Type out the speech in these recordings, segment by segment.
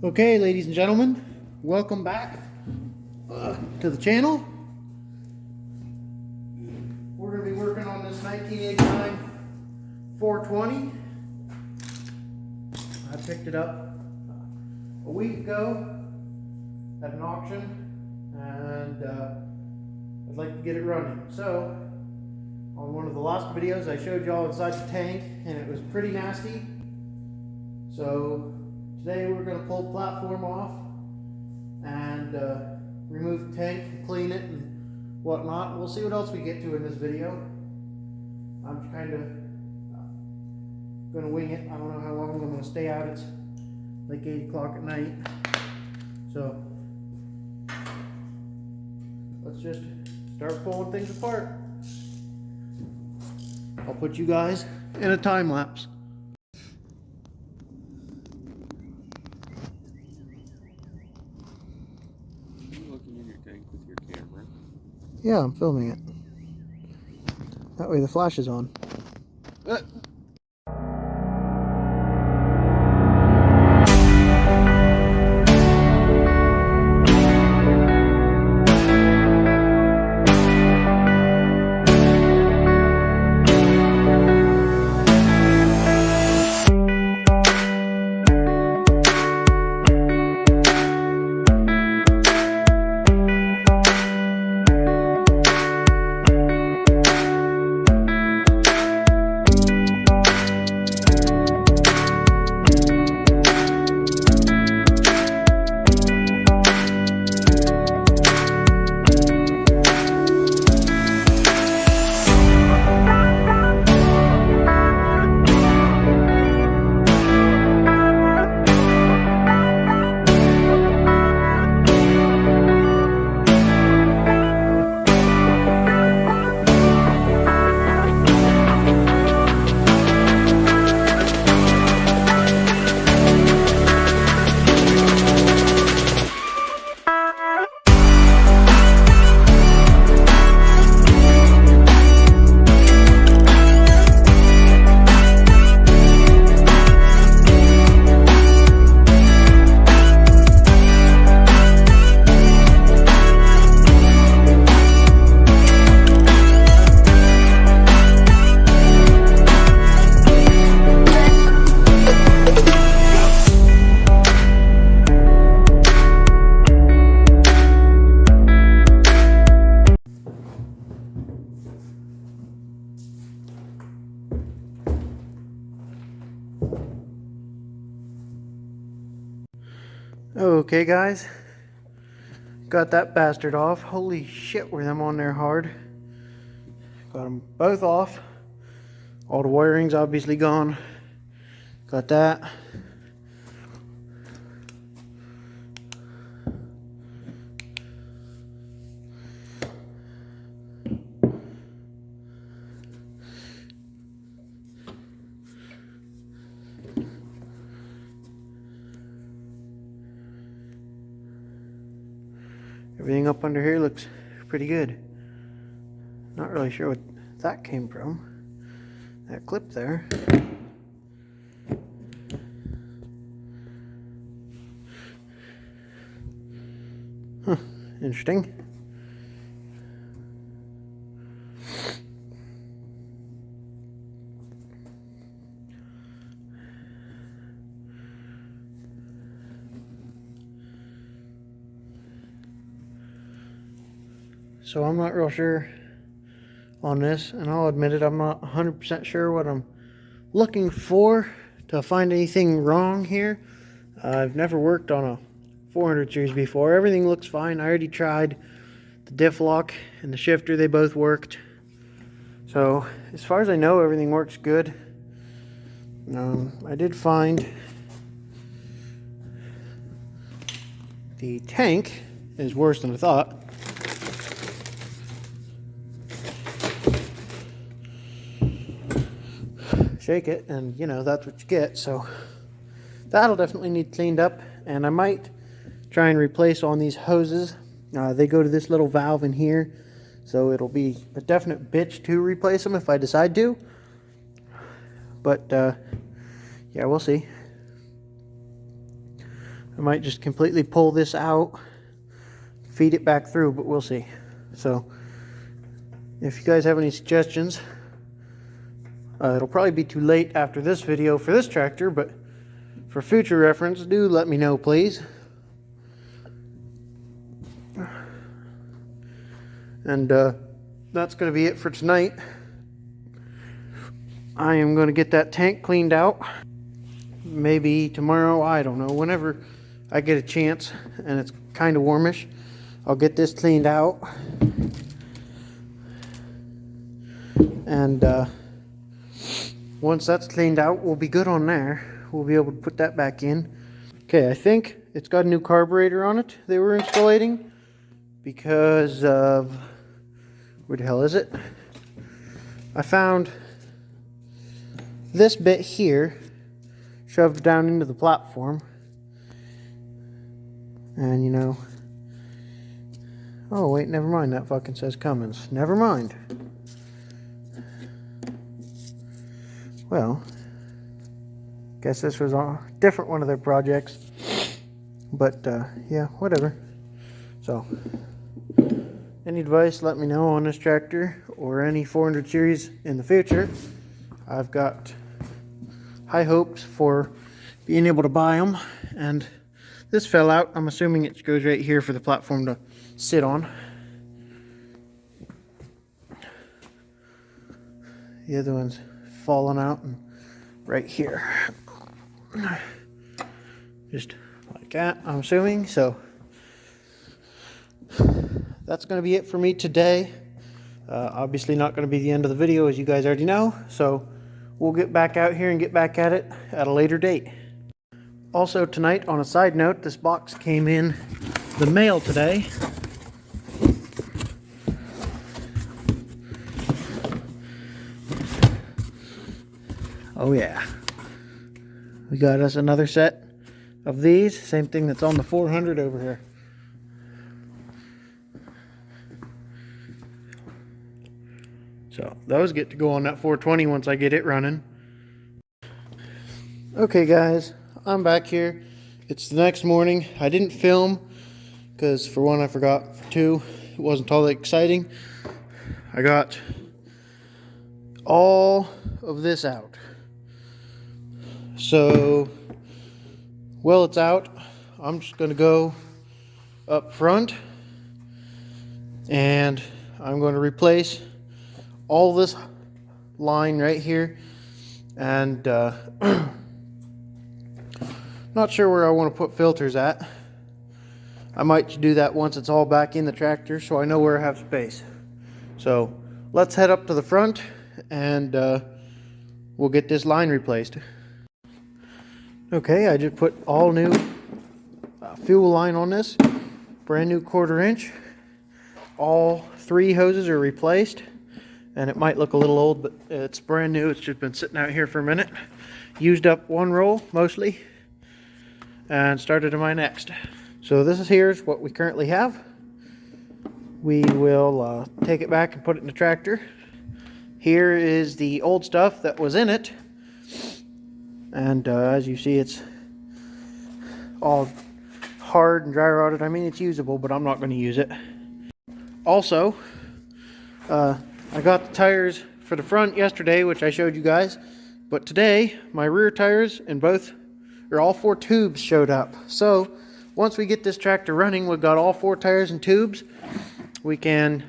Okay, ladies and gentlemen, welcome back to the channel. We're going to be working on this 1989 420. I picked it up a week ago at an auction, and I'd like to get it running. So, on one of the last videos I showed y'all inside the tank, and it was pretty nasty. So today we're going to pull the platform off and remove the tank and clean it and whatnot. We'll see what else we get to in this video. I'm kind of going to wing it. I don't know how long I'm going to stay out. It's like 8 o'clock at night. So let's just start pulling things apart. I'll put you guys in a time lapse. Yeah, I'm filming it. That way the flash is on. Okay guys, got that bastard off. Holy shit, were them on there hard. Got them both off. All the wiring's obviously gone. Got that. Everything up under here looks pretty good. Not really sure what that came from. That clip there. Huh, interesting. So I'm not real sure on this, and I'll admit it, I'm not 100% sure what I'm looking for to find anything wrong here. I've never worked on a 400 series before. Everything looks fine. I already tried the diff lock and the shifter. They both worked. So as far as I know, everything works good. I did find the tank is worse than I thought. Shake it and you know that's what you get. So that'll definitely need cleaned up, and I might try and replace on these hoses. They go to this little valve in here, so it'll be a definite bitch to replace them if I decide to, but yeah, we'll see. I might just completely pull this out, feed it back through, but we'll see. So if you guys have any suggestions, it'll probably be too late after this video for this tractor, but for future reference, do let me know, please. And that's going to be it for tonight. I am going to get that tank cleaned out. Maybe tomorrow, I don't know, whenever I get a chance and it's kind of warmish, I'll get this cleaned out. And once that's cleaned out, we'll be good on there. We'll be able to put that back in. Okay, I think it's got a new carburetor on it they were installing because of, where the hell is it? I found this bit here shoved down into the platform. And you know, oh wait, never mind, that fucking says Cummins. Never mind. Well, guess this was a different one of their projects. But yeah, whatever. So, any advice, let me know on this tractor or any 400 series in the future. I've got high hopes for being able to buy them. And this fell out. I'm assuming it goes right here for the platform to sit on. The other one's falling out and right here. Just like that, I'm assuming. So that's going to be it for me today. Obviously not going to be the end of the video, as you guys already know. So we'll get back out here and get back at it at a later date. Also tonight, on a side note, this box came in the mail today. Oh yeah. We got us another set of these. Same thing that's on the 400 over here. So those get to go on that 420 once I get it running. Okay guys, I'm back here. It's the next morning. I didn't film because for one I forgot, for two it wasn't all that exciting. I got all of this out. So well, it's out. I'm just going to go up front and I'm going to replace all this line right here, and not sure where I want to put filters at. I might do that once it's all back in the tractor so I know where I have space. So let's head up to the front and we'll get this line replaced. Okay, I just put all new fuel line on this, brand new 1/4 inch. All 3 hoses are replaced. And it might look a little old, but it's brand new. It's just been sitting out here for a minute. Used up 1 roll mostly and started on my next. So this is here's what we currently have. We will take it back and put it in the tractor. Here is the old stuff that was in it. And as you see, it's all hard and dry rotted. I mean, it's usable, but I'm not going to use it. Also, I got the tires for the front yesterday, which I showed you guys, but today my rear tires and all 4 tubes showed up. So once we get this tractor running, we've got all 4 tires and tubes. We can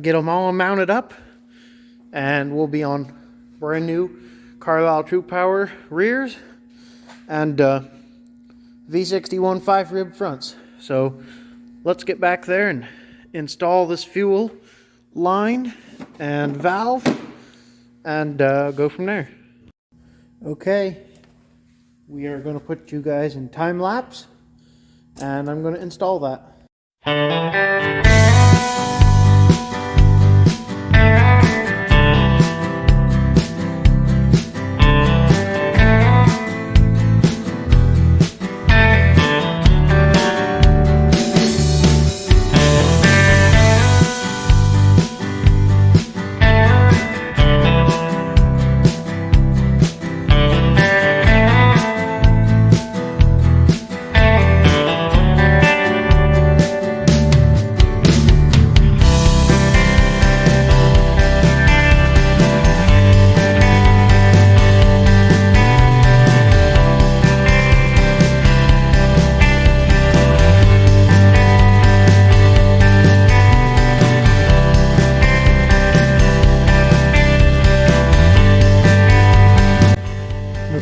get them all mounted up and we'll be on brand new Carlisle True Power rears and V61 5-rib fronts. So let's get back there and install this fuel line and valve and go from there. Okay, we are going to put you guys in time lapse and I'm going to install that.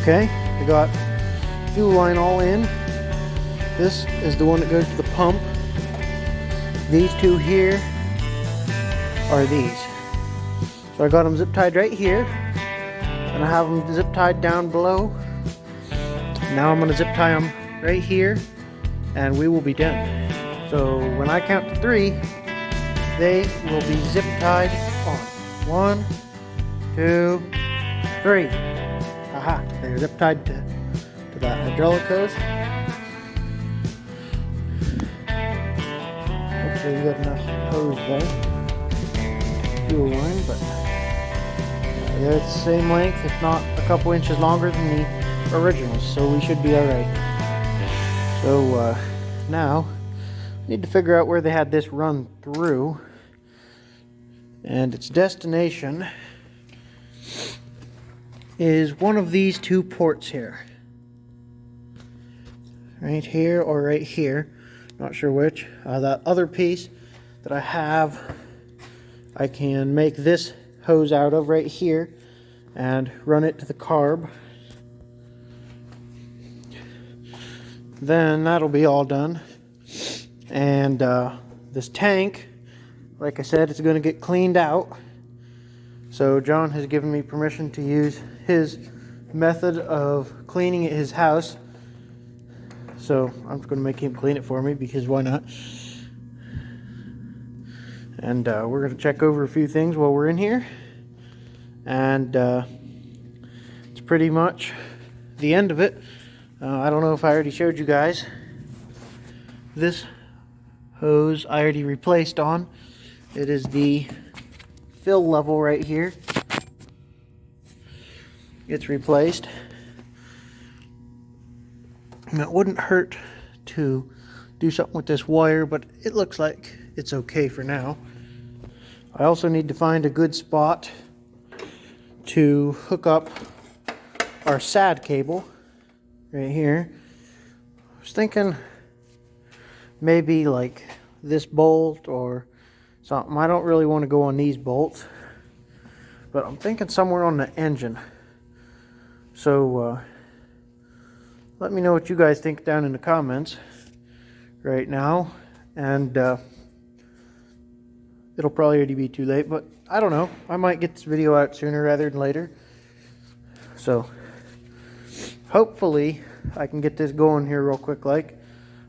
Okay, I got fuel line all in. This is the one that goes to the pump. These two here are these. So I got them zip tied right here, and I have them zip tied down below. Now I'm going to zip tie them right here, and we will be done. So when I count to 3, they will be zip tied on. 1, 2, 3. Aha, they're zip tied to that hydraulic hose. Hopefully we got enough hose there. Fuel line, but yeah, it's the same length, if not a couple inches longer than the originals, so we should be alright. So now I need to figure out where they had this run through, and its destination is one of these 2 ports here. Right here or right here. Not sure which. That other piece that I have, I can make this hose out of right here and run it to the carb. Then that'll be all done. And this tank, like I said, it's going to get cleaned out. So John has given me permission to use his method of cleaning at his house. So I'm just going to make him clean it for me, because why not? And we're going to check over a few things while we're in here. And it's pretty much the end of it. I don't know if I already showed you guys. This hose I already replaced on. It is the fill level right here. It's replaced. And it wouldn't hurt to do something with this wire, but it looks like it's okay for now. I also need to find a good spot to hook up our SAD cable right here. I was thinking maybe like this bolt or something. I don't really want to go on these bolts, but I'm thinking somewhere on the engine. So let me know what you guys think down in the comments right now, and it'll probably already be too late, but I don't know. I might get this video out sooner rather than later. So hopefully I can get this going here real quick like.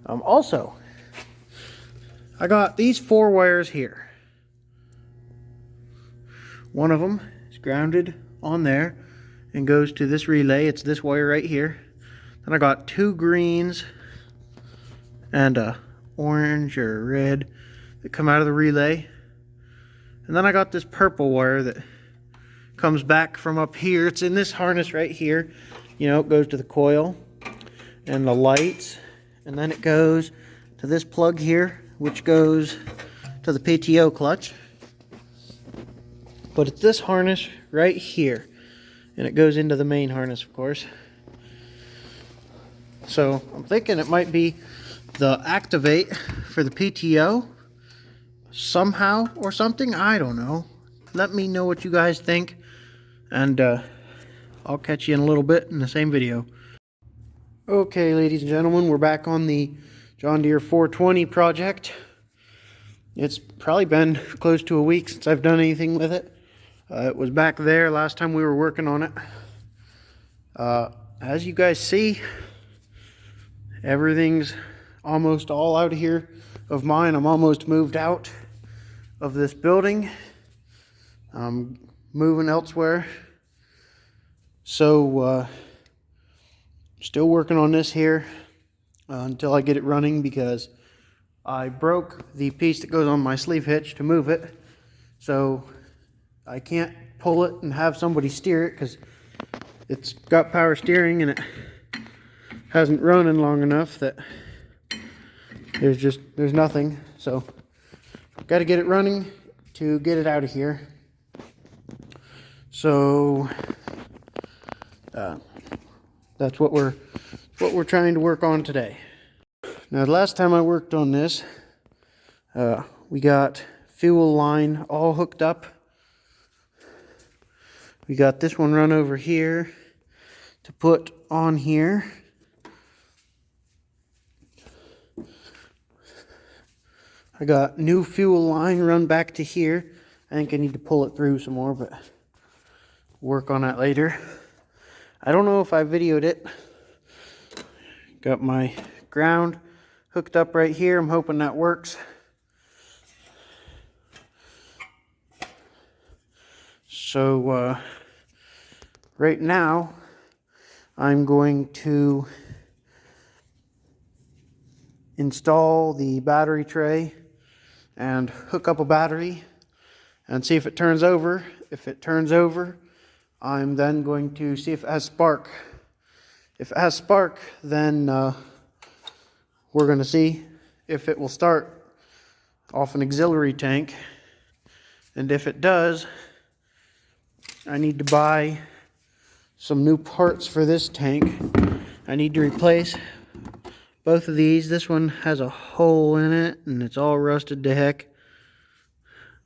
Also, I got these 4 wires here. One of them is grounded on there and goes to this relay. It's this wire right here. Then I got 2 greens and a orange or red that come out of the relay. And then I got this purple wire that comes back from up here. It's in this harness right here. You know, it goes to the coil and the lights. And then it goes to this plug here, which goes to the PTO clutch. But it's this harness right here. And it goes into the main harness, of course. So I'm thinking it might be the activate for the PTO somehow or something. I don't know. Let me know what you guys think, and I'll catch you in a little bit in the same video. Okay, ladies and gentlemen, we're back on the John Deere 420 project. It's probably been close to a week since I've done anything with it. It was back there last time we were working on it. As you guys see, everything's almost all out of here of mine. I'm almost moved out of this building. I'm moving elsewhere. So still working on this here until I get it running, because I broke the piece that goes on my sleeve hitch to move it. So I can't pull it and have somebody steer it, because it's got power steering and it hasn't run in long enough that there's nothing. So got to get it running to get it out of here. So that's what we're trying to work on today. Now, the last time I worked on this, we got fuel line all hooked up. We got this one run over here to put on here. I got new fuel line run back to here. I think I need to pull it through some more, but work on that later. I don't know if I videoed it. Got my ground hooked up right here. I'm hoping that works. So right now I'm going to install the battery tray and hook up a battery and see if it turns over. If it turns over, I'm then going to see if it has spark. If it has spark, then we're going to see if it will start off an auxiliary tank. And if it does, I need to buy some new parts for this tank. I need to replace both of these. This one has a hole in it and it's all rusted to heck.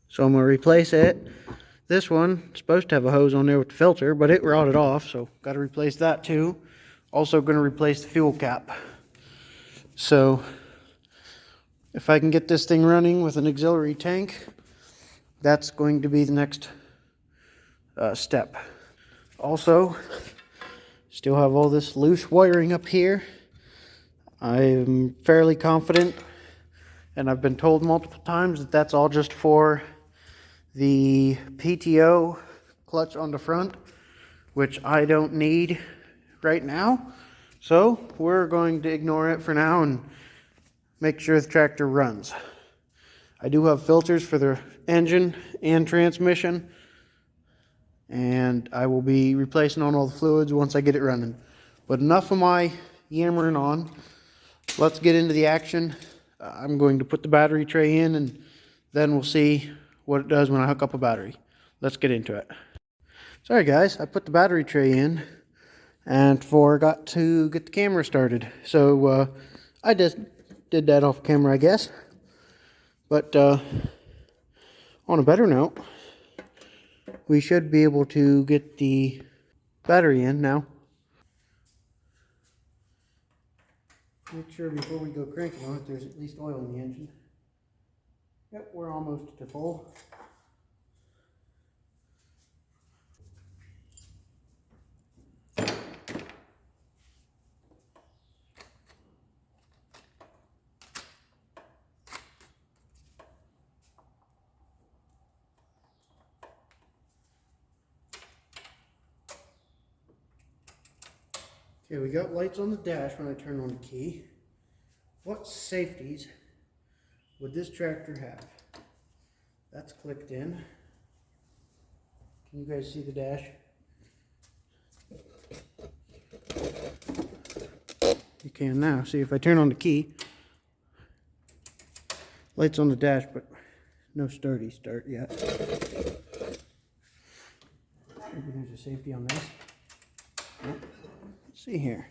So I'm going to replace it. This one is supposed to have a hose on there with the filter, but it rotted off, so got to replace that too. Also going to replace the fuel cap. So if I can get this thing running with an auxiliary tank, that's going to be the next step. Also, still have all this loose wiring up here. I'm fairly confident, and I've been told multiple times, that that's all just for the PTO clutch on the front, which I don't need right now. So we're going to ignore it for now and make sure the tractor runs. I do have filters for the engine and transmission, and I will be replacing on all the fluids once I get it running. But enough of my yammering on. Let's get into the action. I'm going to put the battery tray in, and then we'll see what it does when I hook up a battery. Let's get into it. Sorry guys, I put the battery tray in and forgot to get the camera started. So I just did that off camera, I guess. But on a better note, we should be able to get the battery in now. Make sure before we go cranking on it, there's at least oil in the engine. Yep, we're almost to full. Okay, we got lights on the dash when I turn on the key. What safeties would this tractor have? That's clicked in. Can you guys see the dash? You can now. See, if I turn on the key, lights on the dash, but no starty start yet. Maybe there's a safety on this. Nope. Let's see here.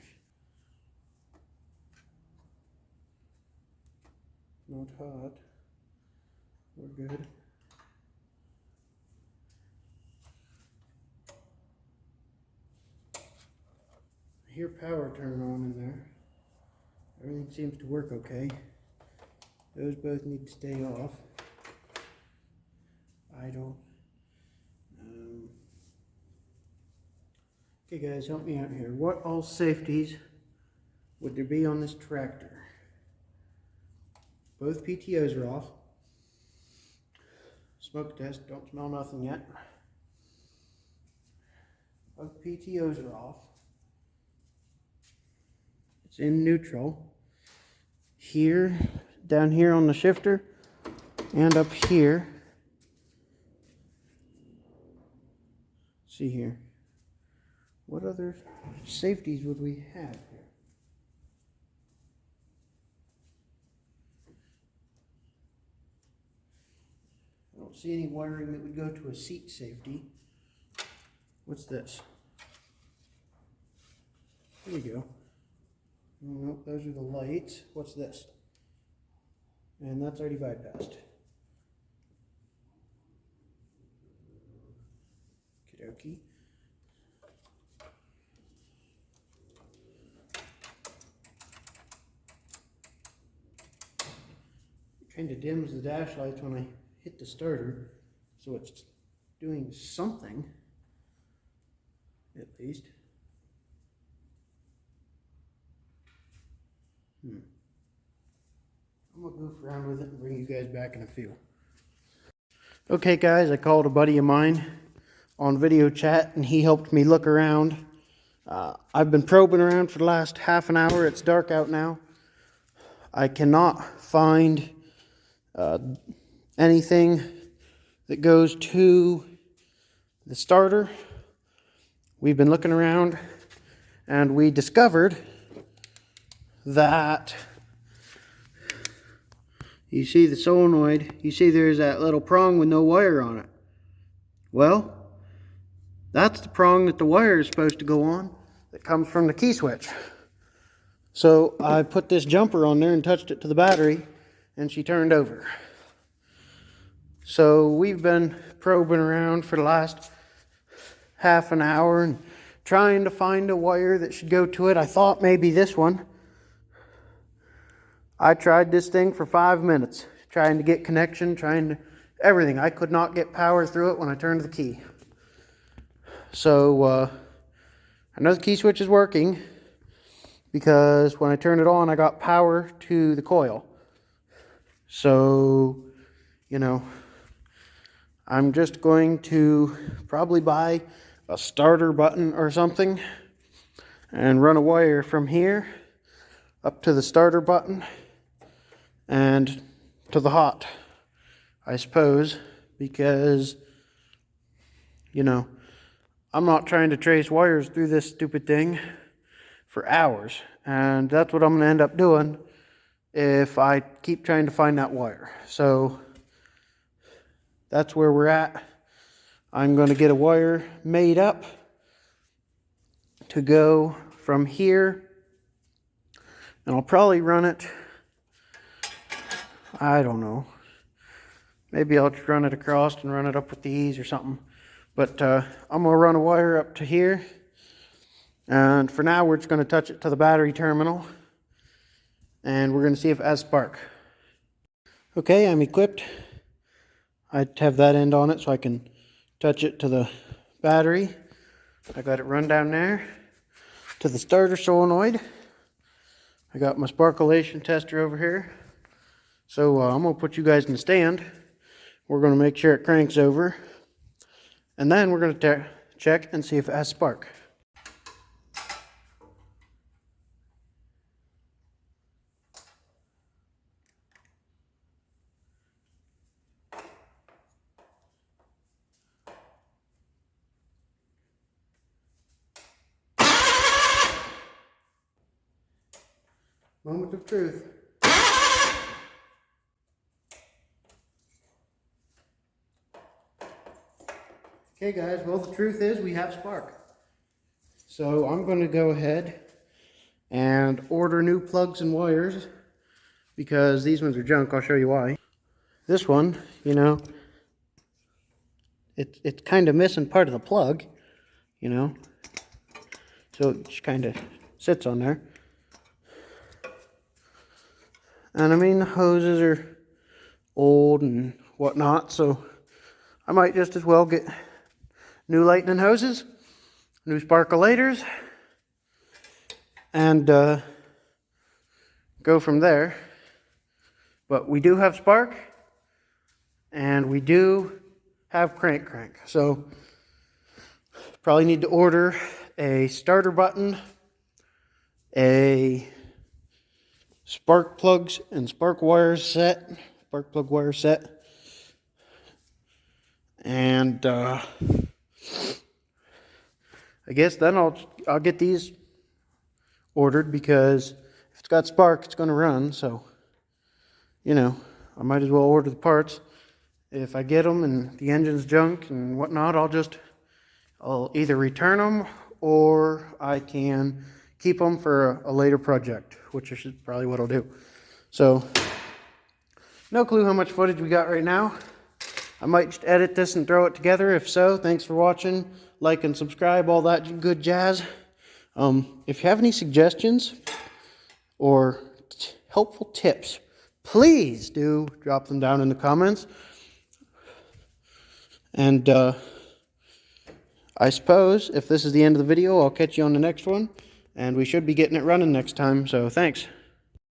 Not hot. We're good. I hear power turn on in there. Everything seems to work okay. Those both need to stay off. Idle. Okay guys, help me out here. What all safeties would there be on this tractor? Both PTOs are off. Smoke test, don't smell nothing yet. Both PTOs are off. It's in neutral. Here, down here on the shifter, and up here. Let's see here. What other safeties would we have here? I don't see any wiring that would go to a seat safety. What's this? There you go. Nope, those are the lights. What's this? And that's already bypassed. Okie dokie. kind of dims the dash lights when I hit the starter, so it's doing something, at least. I'm gonna goof around with it and bring you guys back in a few. Okay guys, I called a buddy of mine on video chat and he helped me look around. I've been probing around for the last half an hour. It's dark out now. I cannot find anything that goes to the starter. We've been looking around and we discovered that, you see the solenoid, you see there's that little prong with no wire on it. Well, that's the prong that the wire is supposed to go on that comes from the key switch. So I put this jumper on there and touched it to the battery and she turned over. So we've been probing around for the last half an hour and trying to find a wire that should go to it. I thought maybe this one. I tried this thing for 5 minutes, trying to get connection, trying to everything. I could not get power through it when I turned the key. So I know the key switch is working because when I turn it on, I got power to the coil. So, you know, I'm just going to probably buy a starter button or something and run a wire from here up to the starter button and to the hot, I suppose, because, you know, I'm not trying to trace wires through this stupid thing for hours, and that's what I'm going to end up doing if I keep trying to find that wire. So that's where we're at. I'm going to get a wire made up to go from here, and I'll probably run it, I don't know, maybe I'll just run it across and run it up with these or something. But I'm going to run a wire up to here, and for now we're just going to touch it to the battery terminal, and we're going to see if it has spark. Okay, I'm equipped. I have that end on it so I can touch it to the battery. I got it run down there to the starter solenoid. I got my sparklation tester over here. So I'm going to put you guys in the stand. We're going to make sure it cranks over. And then we're going to check and see if it has spark. Moment of truth. Okay guys, well the truth is we have spark. So I'm going to go ahead and order new plugs and wires because these ones are junk. I'll show you why. This one, you know, it's kind of missing part of the plug, you know. So it just kind of sits on there. And I mean, the hoses are old and whatnot, so I might just as well get new lightning hoses, new sparkulators, and go from there. But we do have spark, and we do have crank. So probably need to order a starter button, a spark plugs and spark wires set, spark plug wire set, and I guess then I'll get these ordered because if it's got spark, it's going to run. So, you know, I might as well order the parts. If I get them and the engine's junk and whatnot, I'll either return them or I can keep them for a later project, which is probably what I'll do. So, no clue how much footage we got right now. I might just edit this and throw it together. If so, thanks for watching. Like and subscribe, all that good jazz. If you have any suggestions or helpful tips, please do drop them down in the comments. And I suppose if this is the end of the video, I'll catch you on the next one. And we should be getting it running next time, so thanks.